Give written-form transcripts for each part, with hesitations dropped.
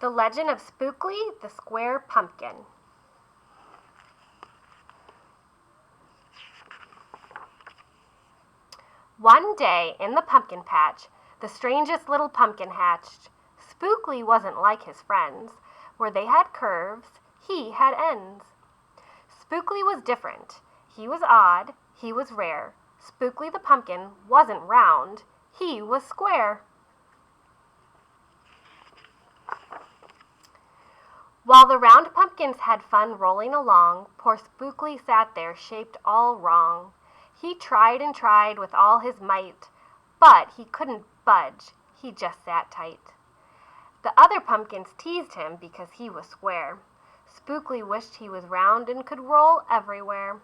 The Legend of Spookly, the Square Pumpkin. One day in the pumpkin patch, the strangest little pumpkin hatched. Spookly wasn't like his friends. Where they had curves, he had ends. Spookly was different. He was odd. He was rare. Spookly the pumpkin wasn't round. He was square. While the round pumpkins had fun rolling along, poor Spookly sat there shaped all wrong. He tried and tried with all his might, but he couldn't budge. He just sat tight. The other pumpkins teased him because he was square. Spookly wished he was round and could roll everywhere.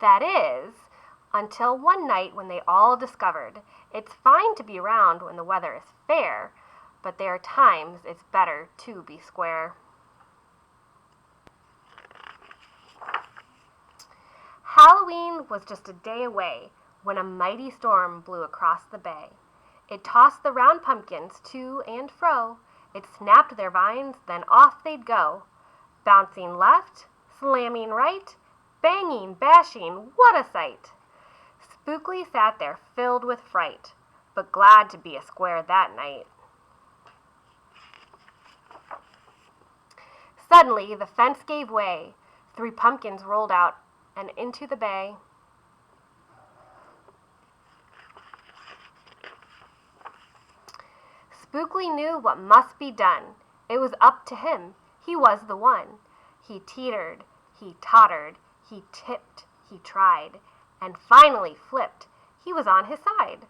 That is, until one night when they all discovered it's fine to be round when the weather is fair, but there are times it's better to be square. Halloween was just a day away when a mighty storm blew across the bay. It tossed the round pumpkins to and fro. It snapped their vines, then off they'd go. Bouncing left, slamming right, banging, bashing, what a sight! Spookly sat there filled with fright, but glad to be a square that night. Suddenly the fence gave way. 3 pumpkins rolled out and into the bay. Spookly knew what must be done. It was up to him. He was the one. He teetered, he tottered, he tipped, he tried, and finally flipped. He was on his side.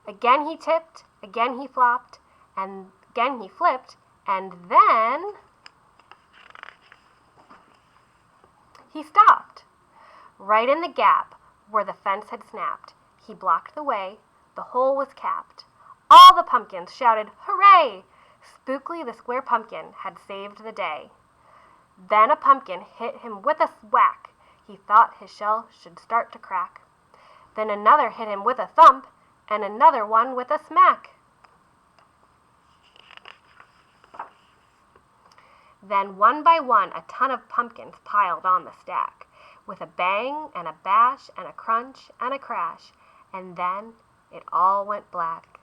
Again he tipped, again he flopped, and again he flipped, and then he stopped. Right in the gap where the fence had snapped, he blocked the way. The hole was capped. All the pumpkins shouted, "Hooray!" Spookly the square pumpkin had saved the day. Then a pumpkin hit him with a whack. He thought his shell should start to crack. Then another hit him with a thump, and another one with a smack. Then one by one a ton of pumpkins piled on the stack, with a bang and a bash and a crunch and a crash, and then it all went black.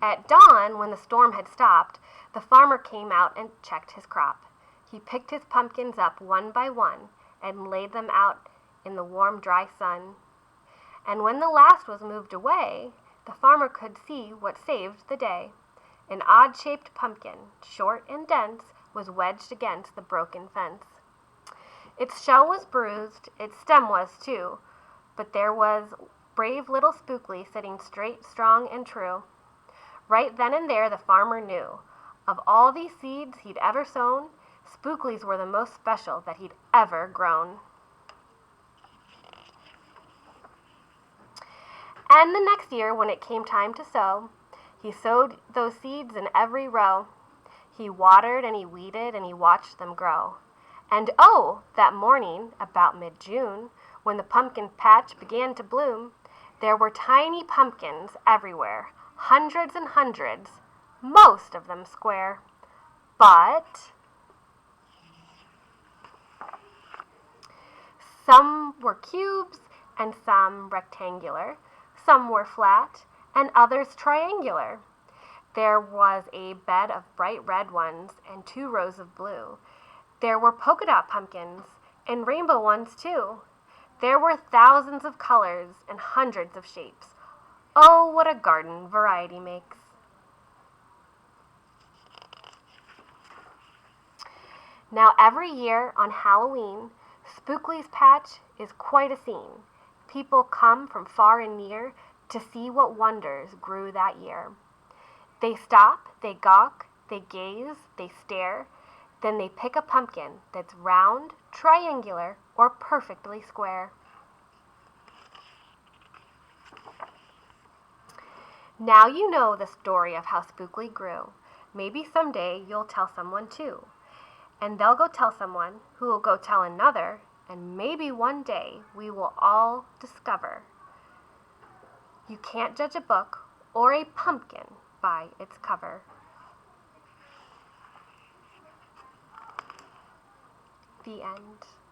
At dawn, when the storm had stopped, the farmer came out and checked his crop. He picked his pumpkins up one by one and laid them out in the warm, dry sun. And when the last was moved away, the farmer could see what saved the day. An odd-shaped pumpkin, short and dense, was wedged against the broken fence. Its shell was bruised, its stem was too, but there was brave little Spookly sitting straight, strong, and true. Right then and there the farmer knew, of all these seeds he'd ever sown, Spookly's were the most special that he'd ever grown. And the next year, when it came time to sow, he sowed those seeds in every row. He watered and he weeded and he watched them grow. And oh, that morning, about mid-June, when the pumpkin patch began to bloom, there were tiny pumpkins everywhere, hundreds and hundreds, most of them square. But some were cubes and some rectangular, some were flat and others triangular. There was a bed of bright red ones and 2 rows of blue. There were polka dot pumpkins and rainbow ones too. There were thousands of colors and hundreds of shapes. Oh, what a garden variety makes. Now every year on Halloween, Spookly's patch is quite a scene. People come from far and near to see what wonders grew that year. They stop, they gawk, they gaze, they stare, then they pick a pumpkin that's round, triangular, or perfectly square. Now you know the story of how Spookly grew. Maybe someday you'll tell someone too. And they'll go tell someone who will go tell another, and maybe one day we will all discover you can't judge a book or a pumpkin by its cover. The end.